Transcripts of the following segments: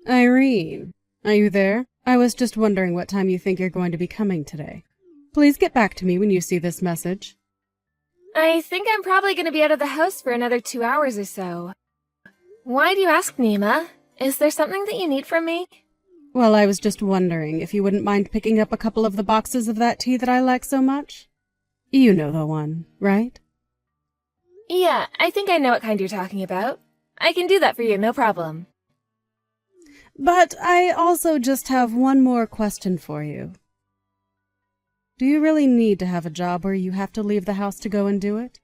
Irene, are you there? I was just wondering what time you think you're going to be coming today. Please get back to me when you see this message. I think I'm probably going to be out of the house for another 2 hours or so. Why do you ask, Nima? Is there something that you need from me? Well, I was just wondering if you wouldn't mind picking up a couple of the boxes of that tea that I like so much. You know the one, right? Yeah, I think I know what kind you're talking about. I can do that for you, no problem. But I also just have one more question for you. Do you really need to have a job where you have to leave the house to go and do it?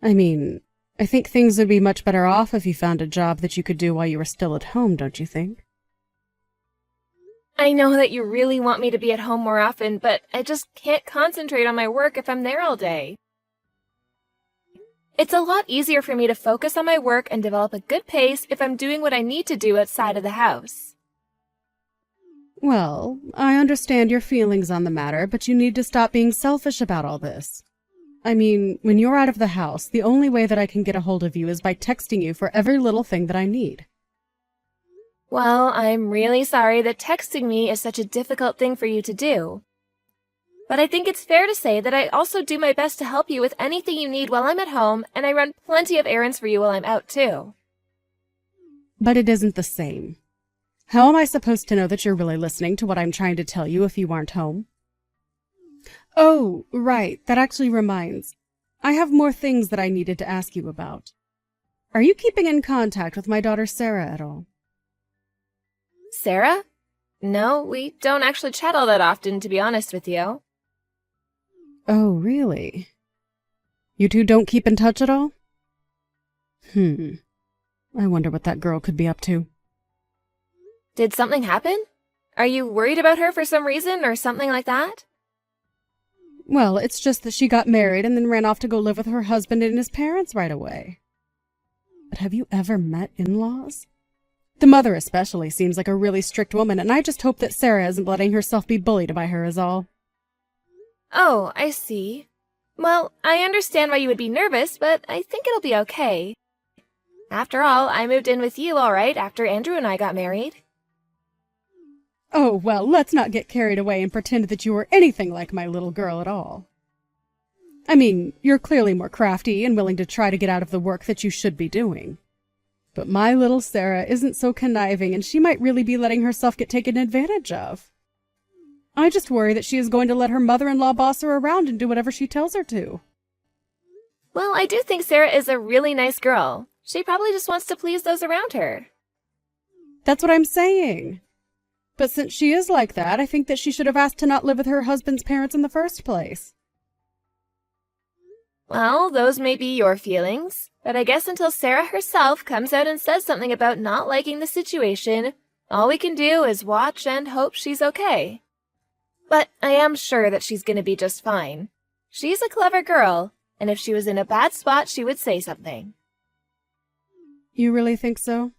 I mean, I think things would be much better off if you found a job that you could do while you were still at home, don't you think? I know that you really want me to be at home more often, but I just can't concentrate on my work if I'm there all day. It's a lot easier for me to focus on my work and develop a good pace if I'm doing what I need to do outside of the house. Well, I understand your feelings on the matter, but you need to stop being selfish about all this. I mean, when you're out of the house, the only way that I can get a hold of you is by texting you for every little thing that I need. Well, I'm really sorry that texting me is such a difficult thing for you to do. But I think it's fair to say that I also do my best to help you with anything you need while I'm at home, and I run plenty of errands for you while I'm out too. But it isn't the same. How am I supposed to know that you're really listening to what I'm trying to tell you if you aren't home? Oh, right, that actually reminds. I have more things that I needed to ask you about. Are you keeping in contact with my daughter Sarah at all? Sarah? No, we don't actually chat all that often, to be honest with you. Oh, really? You two don't keep in touch at all? I wonder what that girl could be up to. Did something happen? Are you worried about her for some reason or something like that? Well, it's just that she got married and then ran off to go live with her husband and his parents right away. But have you ever met in-laws? The mother especially seems like a really strict woman, and I just hope that Sarah isn't letting herself be bullied by her is all. Oh, I see. Well, I understand why you would be nervous, but I think it'll be okay. After all, I moved in with you, all right, after Andrew and I got married. Oh, well, let's not get carried away and pretend that you were anything like my little girl at all. I mean, you're clearly more crafty and willing to try to get out of the work that you should be doing. But my little Sarah isn't so conniving, and she might really be letting herself get taken advantage of. I just worry that she is going to let her mother-in-law boss her around and do whatever she tells her to. Well, I do think Sarah is a really nice girl. She probably just wants to please those around her. That's what I'm saying. But since she is like that, I think that she should have asked to not live with her husband's parents in the first place. Well, those may be your feelings, but I guess until Sarah herself comes out and says something about not liking the situation, all we can do is watch and hope she's okay. But I am sure that she's going to be just fine. She's a clever girl, and if she was in a bad spot, she would say something. You really think so?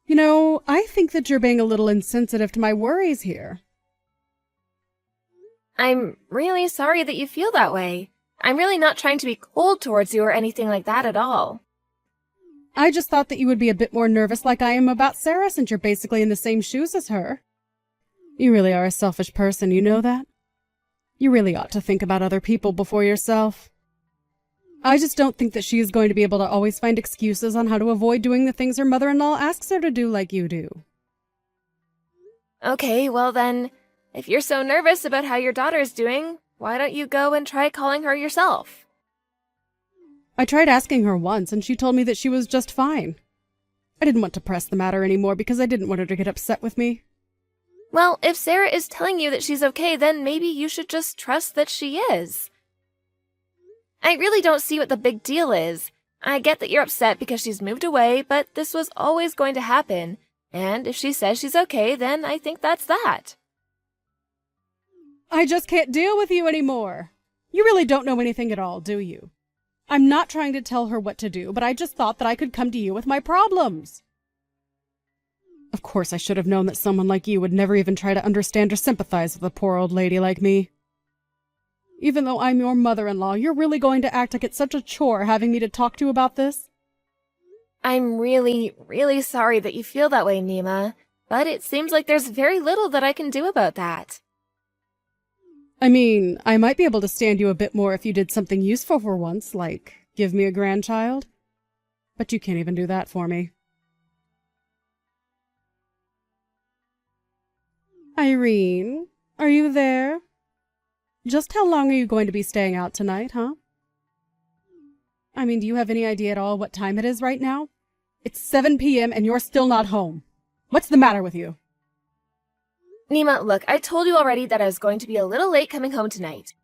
You know, I think that you're being a little insensitive to my worries here. I'm really sorry that you feel that way. I'm really not trying to be cold towards you or anything like that at all. I just thought that you would be a bit more nervous like I am about Sarah since you're basically in the same shoes as her. You really are a selfish person, you know that? You really ought to think about other people before yourself. I just don't think that she is going to be able to always find excuses on how to avoid doing the things her mother-in-law asks her to do like you do. Okay, well then, if you're so nervous about how your daughter's doing, why don't you go and try calling her yourself? I tried asking her once, and she told me that she was just fine. I didn't want to press the matter anymore because I didn't want her to get upset with me. Well, if Sarah is telling you that she's okay, then maybe you should just trust that she is. I really don't see what the big deal is. I get that you're upset because she's moved away, but this was always going to happen. And if she says she's okay, then I think that's that. I just can't deal with you anymore. You really don't know anything at all, do you? I'm not trying to tell her what to do, but I just thought that I could come to you with my problems. Of course, I should have known that someone like you would never even try to understand or sympathize with a poor old lady like me. Even though I'm your mother-in-law, you're really going to act like it's such a chore having me to talk to about this? I'm really, really sorry that you feel that way, Nima, but it seems like there's very little that I can do about that. I mean, I might be able to stand you a bit more if you did something useful for once, like give me a grandchild. But you can't even do that for me. Irene, are you there? Just how long are you going to be staying out tonight, huh? I mean, do you have any idea at all what time it is right now? It's 7 p.m. and you're still not home. What's the matter with you? Nima, look, I told you already that I was going to be a little late coming home tonight.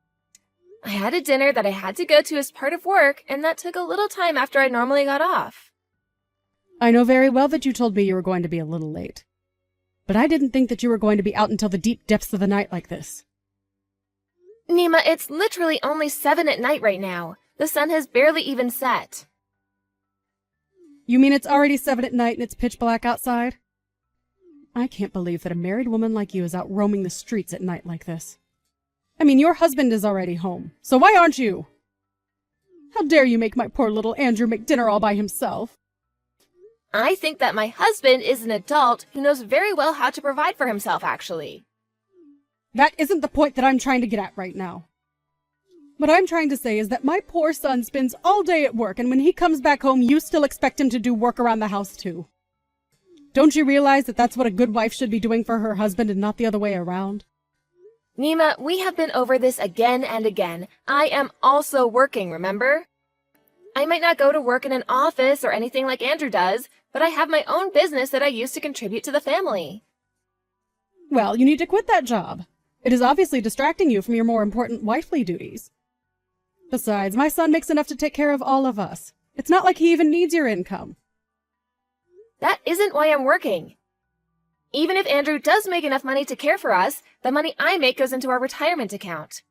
I had a dinner that I had to go to as part of work, and that took a little time after I normally got off. I know very well that you told me you were going to be a little late. But I didn't think that you were going to be out until the deep depths of the night like this. Nima, it's literally only 7 at night right now. The sun has barely even set. You mean it's already 7 at night and it's pitch black outside? I can't believe that a married woman like you is out roaming the streets at night like this. I mean, your husband is already home, so why aren't you? How dare you make my poor little Andrew make dinner all by himself? I think that my husband is an adult who knows very well how to provide for himself, actually. That isn't the point that I'm trying to get at right now. What I'm trying to say is that my poor son spends all day at work, and when he comes back home, you still expect him to do work around the house too. Don't you realize that that's what a good wife should be doing for her husband and not the other way around? Nima, we have been over this again and again. I am also working, remember? I might not go to work in an office or anything like Andrew does, but I have my own business that I use to contribute to the family. Well, you need to quit that job. It is obviously distracting you from your more important wifely duties. Besides, my son makes enough to take care of all of us. It's not like he even needs your income. That isn't why I'm working. Even if Andrew does make enough money to care for us, the money I make goes into our retirement account.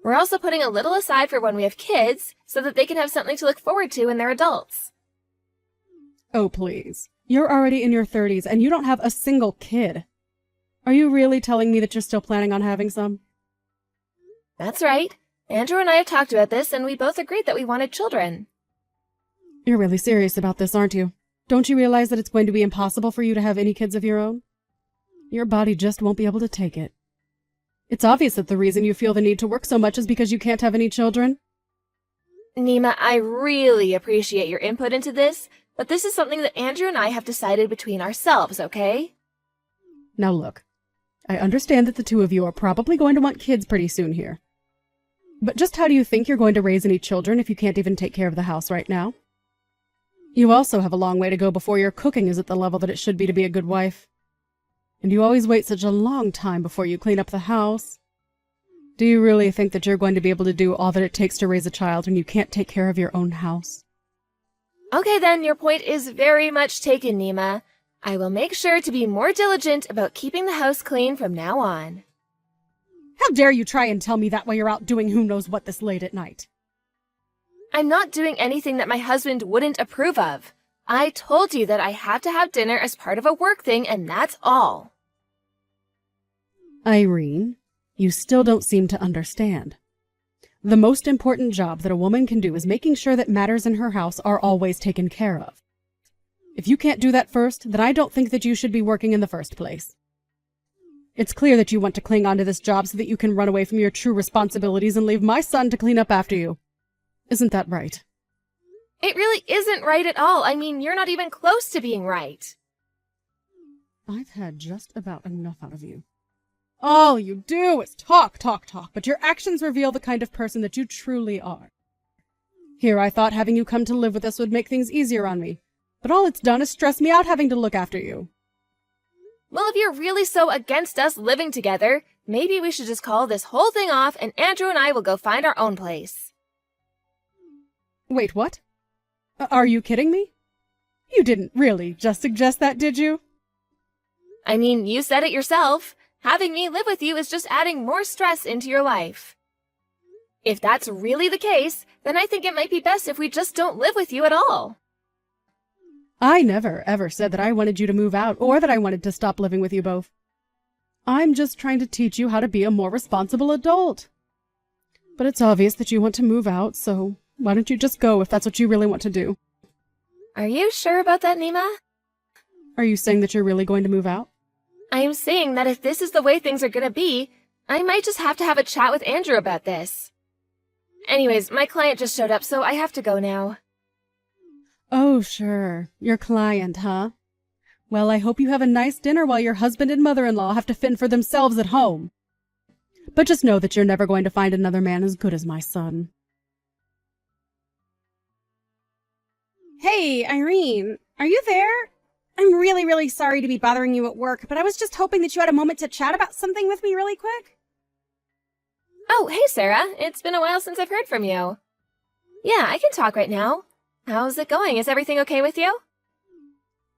We're also putting a little aside for when we have kids, so that they can have something to look forward to when they're adults. Oh, please. You're already in your 30s and you don't have a single kid. Are you really telling me that you're still planning on having some? That's right. Andrew and I have talked about this, and we both agreed that we wanted children. You're really serious about this, aren't you? Don't you realize that it's going to be impossible for you to have any kids of your own? Your body just won't be able to take it. It's obvious that the reason you feel the need to work so much is because you can't have any children. Nima, I really appreciate your input into this, but this is something that Andrew and I have decided between ourselves, okay? Now look, I understand that the two of you are probably going to want kids pretty soon here. But just how do you think you're going to raise any children if you can't even take care of the house right now? You also have a long way to go before your cooking is at the level that it should be to be a good wife. And you always wait such a long time before you clean up the house. Do you really think that you're going to be able to do all that it takes to raise a child when you can't take care of your own house? Okay then, your point is very much taken, Nima. I will make sure to be more diligent about keeping the house clean from now on. How dare you try and tell me that while you're out doing who knows what this late at night? I'm not doing anything that my husband wouldn't approve of. I told you that I have to have dinner as part of a work thing, and that's all. Irene, you still don't seem to understand. The most important job that a woman can do is making sure that matters in her house are always taken care of. If you can't do that first, then I don't think that you should be working in the first place. It's clear that you want to cling on to this job so that you can run away from your true responsibilities and leave my son to clean up after you. Isn't that right? It really isn't right at all. I mean, you're not even close to being right. I've had just about enough out of you. All you do is talk, but your actions reveal the kind of person that you truly are. Here, I thought having you come to live with us would make things easier on me, but all it's done is stress me out having to look after you. Well, if you're really so against us living together, maybe we should just call this whole thing off and Andrew and I will go find our own place. Wait, what? Are you kidding me? You didn't really just suggest that, did you? I mean, you said it yourself. Having me live with you is just adding more stress into your life. If that's really the case, then I think it might be best if we just don't live with you at all. I never, ever said that I wanted you to move out or that I wanted to stop living with you both. I'm just trying to teach you how to be a more responsible adult. But it's obvious that you want to move out, so why don't you just go if that's what you really want to do? Are you sure about that, Nima? Are you saying that you're really going to move out? I am saying that if this is the way things are gonna be, I might just have to have a chat with Andrew about this. Anyways, my client just showed up, so I have to go now. Oh, sure. Your client, huh? Well, I hope you have a nice dinner while your husband and mother-in-law have to fend for themselves at home. But just know that you're never going to find another man as good as my son. Hey, Irene, are you there? I'm really, really sorry to be bothering you at work, but I was just hoping that you had a moment to chat about something with me really quick. Oh, hey Sarah, it's been a while since I've heard from you. Yeah, I can talk right now. How's it going? Is everything okay with you?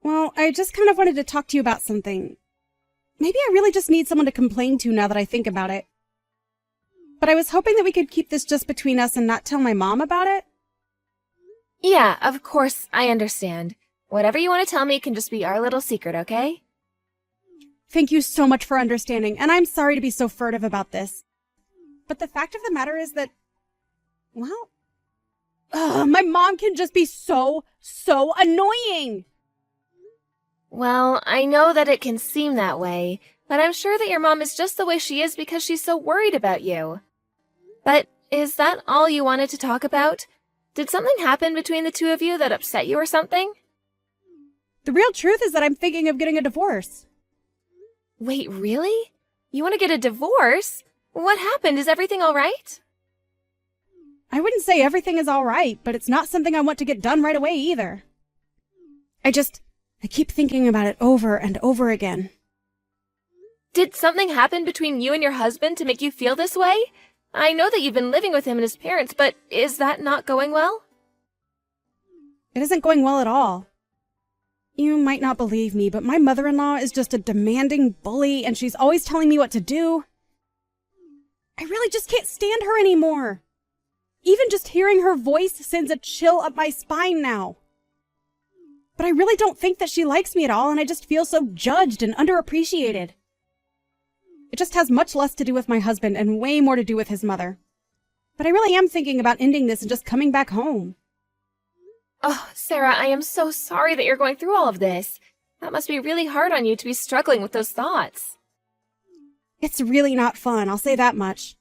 Well, I just kind of wanted to talk to you about something. Maybe I really just need someone to complain to now that I think about it. But I was hoping that we could keep this just between us and not tell my mom about it. Yeah, of course, I understand. Whatever you want to tell me can just be our little secret, okay? Thank you so much for understanding, and I'm sorry to be so furtive about this. But the fact of the matter is that, well, my mom can just be so annoying. Well, I know that it can seem that way, but I'm sure that your mom is just the way she is because she's so worried about you. But is that all you wanted to talk about? Did something happen between the two of you that upset you or something? The real truth is that I'm thinking of getting a divorce. Wait, really? You want to get a divorce? What happened? Is everything all right? I wouldn't say everything is all right, but it's not something I want to get done right away either. I keep thinking about it over and over again. Did something happen between you and your husband to make you feel this way? I know that you've been living with him and his parents, but is that not going well? It isn't going well at all. You might not believe me, but my mother-in-law is just a demanding bully, and she's always telling me what to do. I really just can't stand her anymore. Even just hearing her voice sends a chill up my spine now. But I really don't think that she likes me at all, and I just feel so judged and underappreciated. It just has much less to do with my husband and way more to do with his mother. But I really am thinking about ending this and just coming back home. Oh, Sarah, I am so sorry that you're going through all of this. That must be really hard on you to be struggling with those thoughts. It's really not fun, I'll say that much.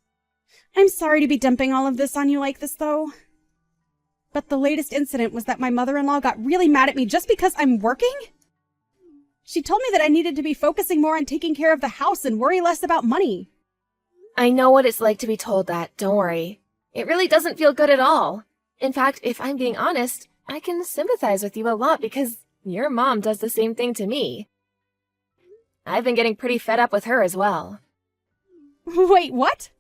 I'm sorry to be dumping all of this on you like this, though. But the latest incident was that my mother-in-law got really mad at me just because I'm working? She told me that I needed to be focusing more on taking care of the house and worry less about money. I know what it's like to be told that, don't worry. It really doesn't feel good at all. In fact, if I'm being honest, I can sympathize with you a lot because your mom does the same thing to me. I've been getting pretty fed up with her as well. Wait, what?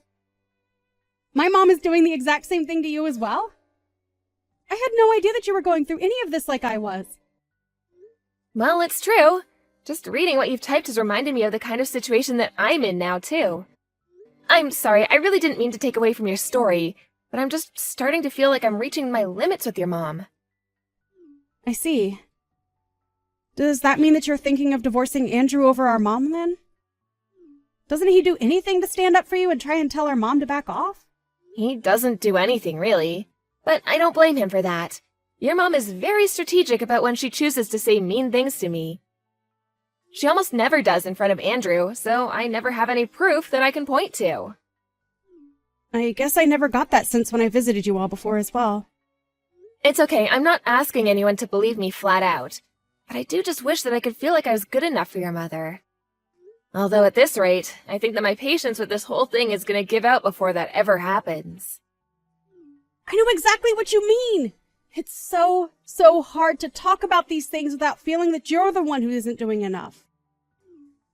My mom is doing the exact same thing to you as well? I had no idea that you were going through any of this like I was. Well, it's true. Just reading what you've typed has reminded me of the kind of situation that I'm in now, too. I'm sorry, I really didn't mean to take away from your story, but I'm just starting to feel like I'm reaching my limits with your mom. I see. Does that mean that you're thinking of divorcing Andrew over our mom, then? Doesn't he do anything to stand up for you and try and tell our mom to back off? He doesn't do anything, really. But I don't blame him for that. Your mom is very strategic about when she chooses to say mean things to me. She almost never does in front of Andrew, so I never have any proof that I can point to. I guess I never got that sense when I visited you all before as well. It's okay, I'm not asking anyone to believe me flat out. But I do just wish that I could feel like I was good enough for your mother. Although at this rate, I think that my patience with this whole thing is going to give out before that ever happens. I know exactly what you mean! It's so hard to talk about these things without feeling that you're the one who isn't doing enough.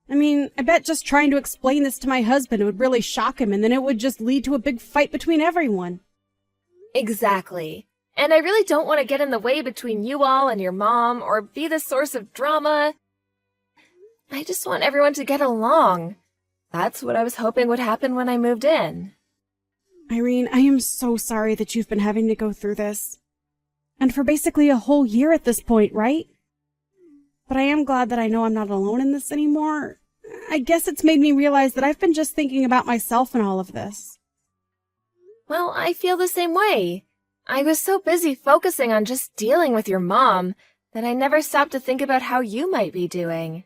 I mean, I bet just trying to explain this to my husband would really shock him, and then it would just lead to a big fight between everyone. Exactly. And I really don't want to get in the way between you all and your mom, or be the source of drama. I just want everyone to get along. That's what I was hoping would happen when I moved in. Irene, I am so sorry that you've been having to go through this. And for basically a whole year at this point, right? But I am glad that I know I'm not alone in this anymore. I guess it's made me realize that I've been just thinking about myself in all of this. Well, I feel the same way. I was so busy focusing on just dealing with your mom that I never stopped to think about how you might be doing.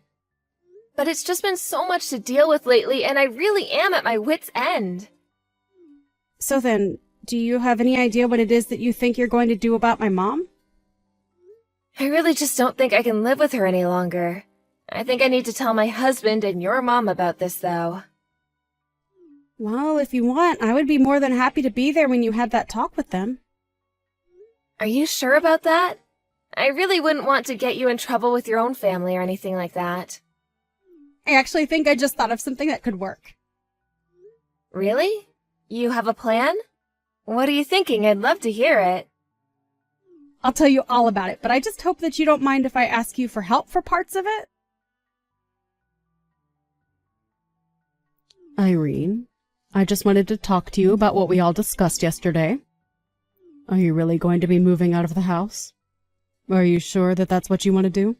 But it's just been so much to deal with lately, and I really am at my wit's end. So then, do you have any idea what it is that you think you're going to do about my mom? I really just don't think I can live with her any longer. I think I need to tell my husband and your mom about this, though. Well, if you want, I would be more than happy to be there when you had that talk with them. Are you sure about that? I really wouldn't want to get you in trouble with your own family or anything like that. I actually think I just thought of something that could work. Really? You have a plan? What are you thinking? I'd love to hear it. I'll tell you all about it, but I just hope that you don't mind if I ask you for help for parts of it. Irene, I just wanted to talk to you about what we all discussed yesterday. Are you really going to be moving out of the house? Are you sure that that's what you want to do?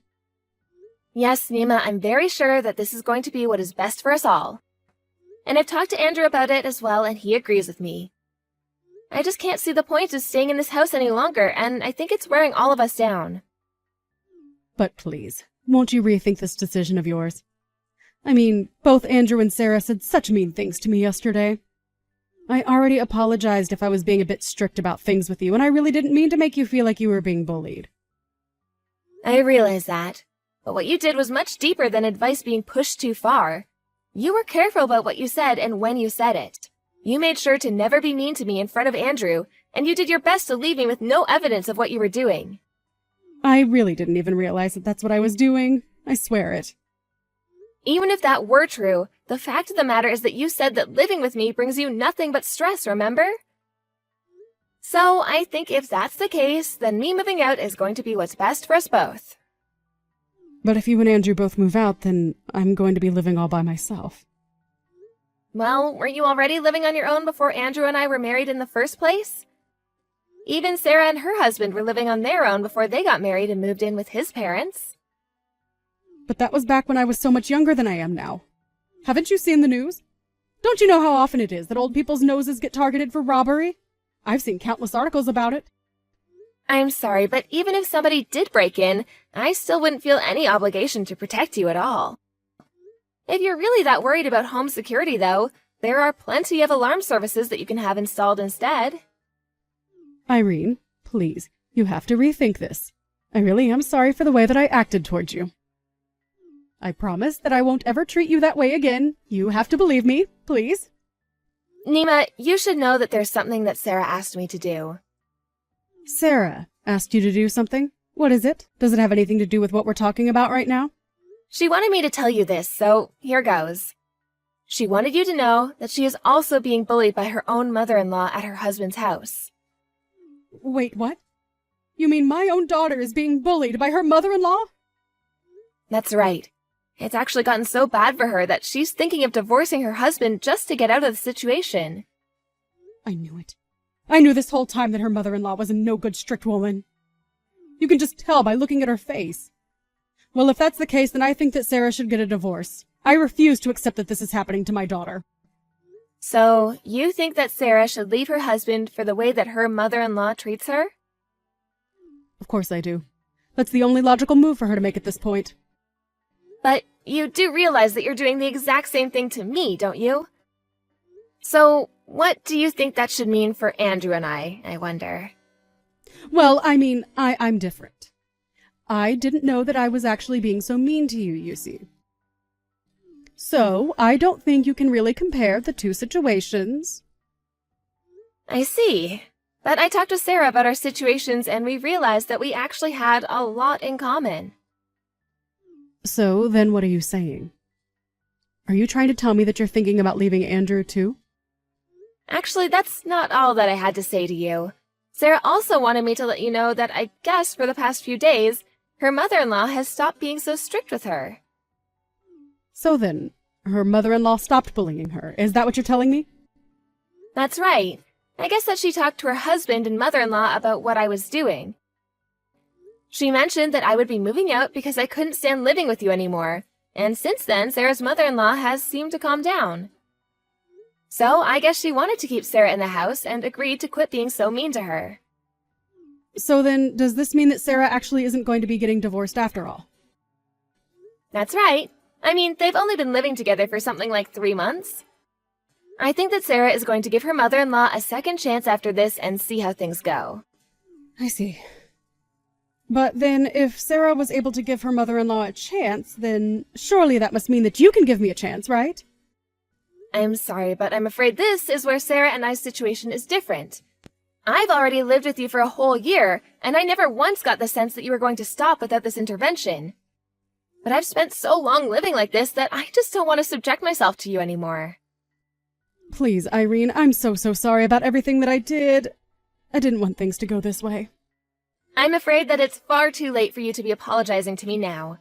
Yes, Nima, I'm very sure that this is going to be what is best for us all. And I've talked to Andrew about it as well, and he agrees with me. I just can't see the point of staying in this house any longer, and I think it's wearing all of us down. But please, won't you rethink this decision of yours? I mean, both Andrew and Sarah said such mean things to me yesterday. I already apologized if I was being a bit strict about things with you, and I really didn't mean to make you feel like you were being bullied. I realize that, but what you did was much deeper than advice being pushed too far. You were careful about what you said and when you said it. You made sure to never be mean to me in front of Andrew, and you did your best to leave me with no evidence of what you were doing. I really didn't even realize that that's what I was doing. I swear it. Even if that were true, the fact of the matter is that you said that living with me brings you nothing but stress, remember? So I think if that's the case, then me moving out is going to be what's best for us both. But if you and Andrew both move out, then I'm going to be living all by myself. Well, weren't you already living on your own before Andrew and I were married in the first place? Even Sarah and her husband were living on their own before they got married and moved in with his parents. But that was back when I was so much younger than I am now. Haven't you seen the news? Don't you know how often it is that old people's noses get targeted for robbery? I've seen countless articles about it. I'm sorry, but even if somebody did break in, I still wouldn't feel any obligation to protect you at all. If you're really that worried about home security, though, there are plenty of alarm services that you can have installed instead. Irene, please, you have to rethink this. I really am sorry for the way that I acted towards you. I promise that I won't ever treat you that way again. You have to believe me, please. Nima, you should know that there's something that Sarah asked me to do. Sarah asked you to do something? What is it? Does it have anything to do with what we're talking about right now? She wanted me to tell you this, so here goes. She wanted you to know that she is also being bullied by her own mother-in-law at her husband's house. Wait, what? You mean my own daughter is being bullied by her mother-in-law? That's right. It's actually gotten so bad for her that she's thinking of divorcing her husband just to get out of the situation. I knew it. I knew this whole time that her mother-in-law was a no-good strict woman. You can just tell by looking at her face. Well, if that's the case, then I think that Sarah should get a divorce. I refuse to accept that this is happening to my daughter. So, you think that Sarah should leave her husband for the way that her mother-in-law treats her? Of course I do. That's the only logical move for her to make at this point. But you do realize that you're doing the exact same thing to me, don't you? So, what do you think that should mean for Andrew and I wonder? Well, I mean, I'm different. I didn't know that I was actually being so mean to you, you see. So, I don't think you can really compare the two situations. I see. But I talked to Sarah about our situations and we realized that we actually had a lot in common. So, then what are you saying? Are you trying to tell me that you're thinking about leaving Andrew too? Actually, that's not all that I had to say to you. Sarah also wanted me to let you know that I guess for the past few days, her mother-in-law has stopped being so strict with her. So then, her mother-in-law stopped bullying her. Is that what you're telling me? That's right. I guess that she talked to her husband and mother-in-law about what I was doing. She mentioned that I would be moving out because I couldn't stand living with you anymore, and since then, Sarah's mother-in-law has seemed to calm down. So I guess she wanted to keep Sarah in the house and agreed to quit being so mean to her. So then, does this mean that Sarah actually isn't going to be getting divorced after all? That's right. I mean, they've only been living together for something like 3 months. I think that Sarah is going to give her mother-in-law a second chance after this and see how things go. I see. But then, if Sarah was able to give her mother-in-law a chance, then surely that must mean that you can give me a chance, right? I'm sorry, but I'm afraid this is where Sarah and I's situation is different. I've already lived with you for a whole year, and I never once got the sense that you were going to stop without this intervention. But I've spent so long living like this that I just don't want to subject myself to you anymore. Please, Irene, I'm so sorry about everything that I did. I didn't want things to go this way. I'm afraid that it's far too late for you to be apologizing to me now.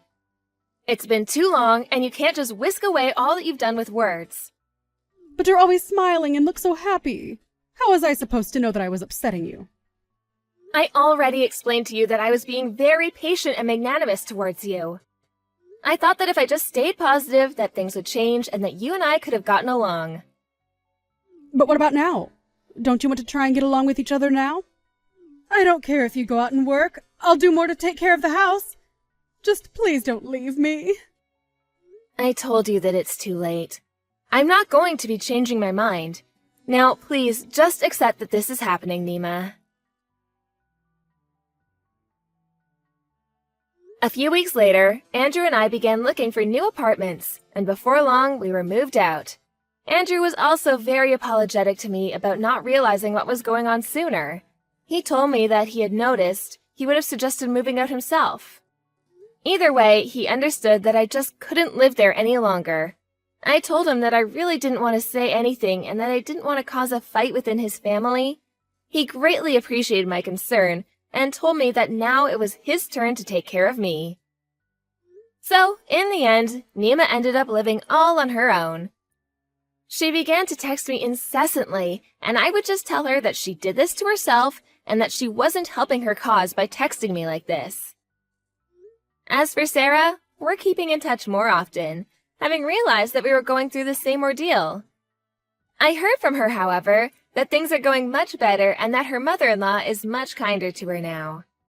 It's been too long, and you can't just whisk away all that you've done with words. But you're always smiling and look so happy. How was I supposed to know that I was upsetting you? I already explained to you that I was being very patient and magnanimous towards you. I thought that if I just stayed positive, that things would change and that you and I could have gotten along. But what about now? Don't you want to try and get along with each other now? I don't care if you go out and work. I'll do more to take care of the house. Just please don't leave me. I told you that it's too late. I'm not going to be changing my mind. Now, please, just accept that this is happening, Nima. A few weeks later, Andrew and I began looking for new apartments, and before long, we were moved out. Andrew was also very apologetic to me about not realizing what was going on sooner. He told me that he had noticed he would have suggested moving out himself. Either way, he understood that I just couldn't live there any longer. I told him that I really didn't want to say anything and that I didn't want to cause a fight within his family. He greatly appreciated my concern and told me that now it was his turn to take care of me. So, in the end, Nima ended up living all on her own. She began to text me incessantly, and I would just tell her that she did this to herself and that she wasn't helping her cause by texting me like this. As for Sarah, we're keeping in touch more often, having realized that we were going through the same ordeal. I heard from her, however, that things are going much better and that her mother-in-law is much kinder to her now.